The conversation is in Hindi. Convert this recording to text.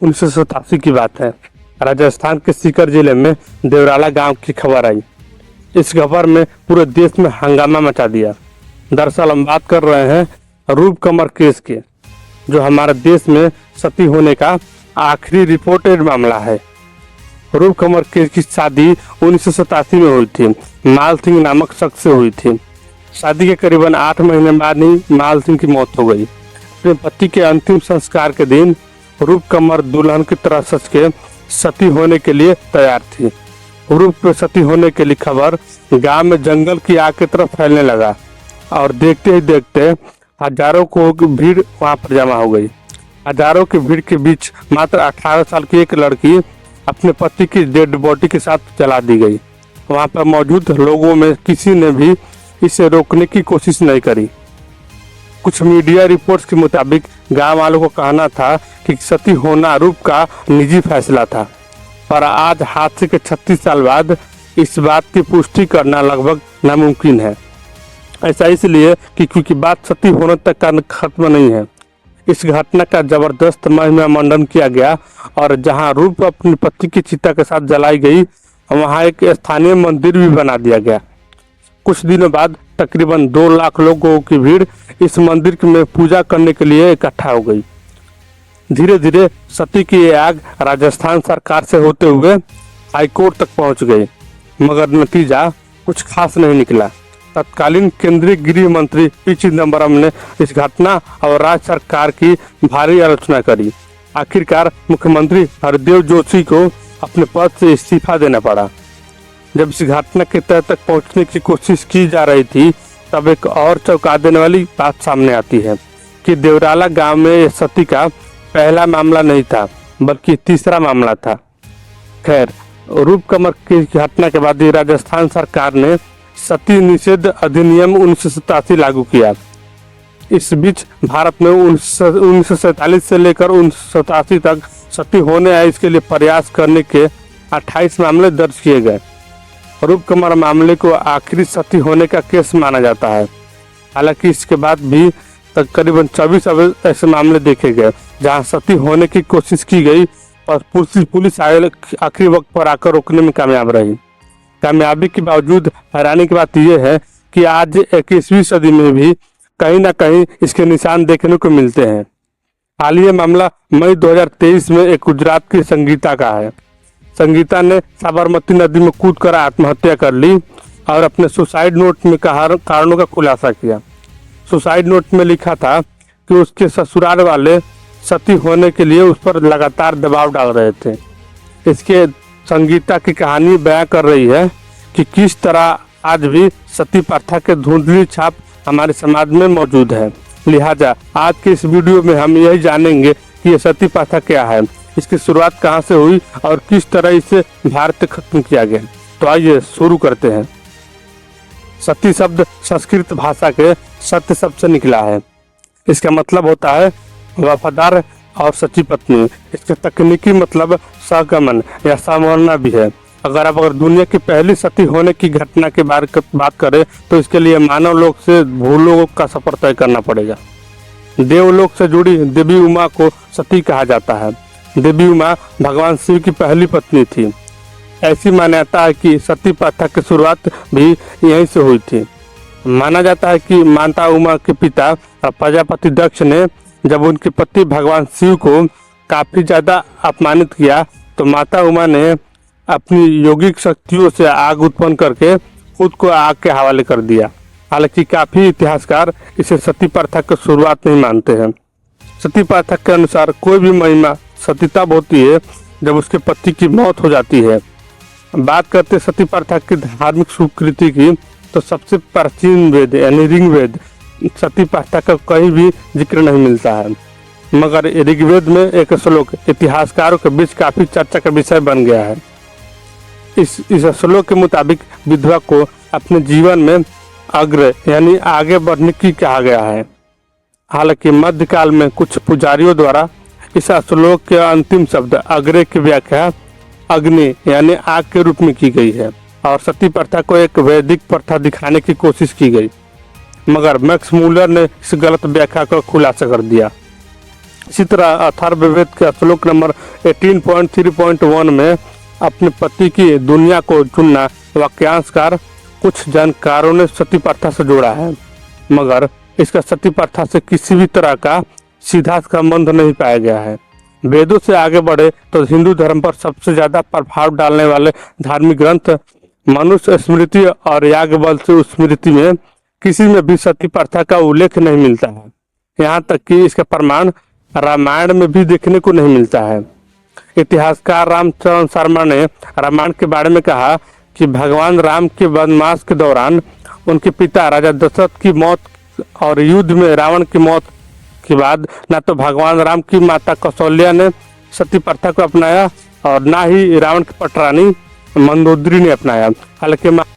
1987 की बात है। राजस्थान के सीकर जिले में देवराला गांव की खबर आई। इस खबर में पूरे देश में हंगामा मचा दिया। दरअसल हम बात कर रहे हैं रूप कमर केस के, जो हमारे देश में सती होने का आखिरी रिपोर्टेड मामला है। रूप कमर केस की शादी 1987 में हुई थी। माल सिंह नामक शख्स से हुई थी। शादी के करीबन 8 महीने बाद ही माल सिंह की मौत हो गई। अपने पति के अंतिम संस्कार के दिन रूप कमर दुल्हन की तरह सज के सती होने के लिए तैयार थी। रूप पे सती होने के लिए खबर गांव में जंगल की आग की तरफ फैलने लगा और देखते ही देखते हजारों को भीड़ वहां पर जमा हो गई। हजारों की भीड़ के बीच मात्र 18 साल की एक लड़की अपने पति की डेड बॉडी के साथ जला दी गई। वहां पर मौजूद लोगों में किसी ने भी इसे रोकने की कोशिश नहीं करी। कुछ मीडिया रिपोर्ट्स के मुताबिक गांव वालों को कहना था कि सती होना रूप का निजी फैसला था, पर आज हादसे के 36 साल बाद इस बात की पुष्टि करना लगभग नामुमकिन है। ऐसा इसलिए कि क्योंकि बात सती होने तक का खत्म नहीं है। इस घटना का जबरदस्त महिमा मंडन किया गया और जहां रूप अपने पति की चिता के साथ जलाई गई, वहां एक स्थानीय मंदिर भी बना दिया गया। कुछ दिनों बाद तकरीबन 2 लाख लोगों की भीड़ इस मंदिर में पूजा करने के लिए इकट्ठा हो गई। धीरे धीरे सती की ये आग राजस्थान सरकार से होते हुए हाईकोर्ट तक पहुंच गई, मगर नतीजा कुछ खास नहीं निकला। तत्कालीन केंद्रीय गृह मंत्री पी चिदम्बरम ने इस घटना और राज्य सरकार की भारी आलोचना करी। आखिरकार मुख्यमंत्री हरदेव जोशी को अपने पद से इस्तीफा देना पड़ा। जब इस घटना के तह तक पहुंचने की कोशिश की जा रही थी, तब एक और चौंका देने वाली बात सामने आती है कि देवराला गांव में यह सती का पहला मामला नहीं था, बल्कि तीसरा मामला था। खैर, रूप कमर की घटना के बाद ही राजस्थान सरकार ने सती निषेध अधिनियम 1987 लागू किया। इस बीच भारत में 1947 से लेकर 1987 तक सती होने आए इसके लिए प्रयास करने के 28 मामले दर्ज किए गए। रूप कमर मामले को आखिरी सती होने का केस माना जाता है। हालांकि इसके बाद भी करीबन 24 ऐसे मामले देखे गए जहां सती होने की कोशिश की गई और पुलिस आखिरी वक्त पर आकर रोकने में कामयाब रही। कामयाबी के बावजूद हैरानी की बात यह है कि आज 21वीं सदी में भी कहीं ना कहीं इसके निशान देखने को मिलते हैं। हालिया मामला मई 2023 में एक गुजरात की संगीता का है। संगीता ने साबरमती नदी में कूदकर आत्महत्या कर ली और अपने सुसाइड नोट में कारणों का खुलासा किया। सुसाइड नोट में लिखा था कि उसके ससुराल वाले सती होने के लिए उस पर लगातार दबाव डाल रहे थे। इसके संगीता की कहानी बयां कर रही है कि किस तरह आज भी सती प्रथा के धुंधली छाप हमारे समाज में मौजूद है। लिहाजा आज के इस वीडियो में हम यही जानेंगे कि यह सती प्रथा क्या है, इसकी शुरुआत कहां से हुई और किस तरह इसे भारत में खत्म किया गया। तो आइए शुरू करते हैं। सती शब्द संस्कृत भाषा के सत्य शब्द से निकला है। इसका मतलब होता है वफादार और सच्ची पत्नी। इसका तकनीकी मतलब सहगमन या संवरना भी है। अगर दुनिया की पहली सती होने की घटना के बारे में बात करें तो इसके लिए मानव लोक से भूलोक का सफर तय करना पड़ेगा। देवलोक से जुड़ी देवी उमा को सती कहा जाता है। देवी उमा भगवान शिव की पहली पत्नी थी। ऐसी मान्यता है कि सती प्रथा की शुरुआत भी यहीं से हुई थी। माना जाता है कि माता उमा के पिता प्रजापति दक्ष ने जब उनके पति भगवान शिव को काफी ज्यादा अपमानित किया तो माता उमा ने अपनी योगिक शक्तियों से आग उत्पन्न करके खुद को आग के हवाले कर दिया। हालांकि काफी इतिहासकार इसे सती प्रथा की शुरुआत नहीं मानते हैं। सती प्रथा के अनुसार कोई भी महिला सती तब होती है जब उसके पति की मौत हो जाती है। बात करते सती प्रथा की धार्मिक स्वीकृति की तो सबसे प्राचीन वेद यानी ऋग्वेद सती प्रथा का कहीं भी जिक्र नहीं मिलता है, मगर ऋग्वेद में एक श्लोक इतिहासकारों के बीच काफी चर्चा का विषय बन गया है। इस श्लोक के मुताबिक विधवा को अपने जीवन में अग्र यानी आगे बढ़ने की कहा गया है। हालांकि मध्यकाल में कुछ पुजारियों द्वारा इस श्लोक के अंतिम शब्द अग्रे की व्याख्या अग्नि यानी आग के रूप में की गई है और सती प्रथा को एक वैदिक प्रथा दिखाने की कोशिश की गई, मगर मैक्स मूलर ने इस गलत व्याख्या का खुलासा कर दिया। इसी तरह अथर्ववेद के श्लोक नंबर 18.3.1 में अपने पति की दुनिया को चुनना वाक्यांशकार कुछ जानकारों ने सती प्रथा से जोड़ा है, मगर इसका सती प्रथा से किसी भी तरह का सीधा संबंध नहीं पाया गया है। वेदों से आगे बढ़े तो हिंदू धर्म पर सबसे ज्यादा प्रभाव डालने वाले धार्मिक ग्रंथ मनुष्य स्मृति और याज्ञवल्क्य स्मृति में किसी में भी सती प्रथा का उल्लेख नहीं मिलता है। यहाँ तक कि इसका प्रमाण रामायण में भी देखने को नहीं मिलता है। इतिहासकार रामचंद्र शर्मा ने रामायण के बारे में कहा कि भगवान राम के वनवास के दौरान उनके पिता राजा दशरथ की मौत और युद्ध में रावण की मौत के बाद न तो भगवान राम की माता कौशल्या ने सती प्रथा को अपनाया और न ही रावण की पटरानी मंदोदरी ने अपनाया। हालांकि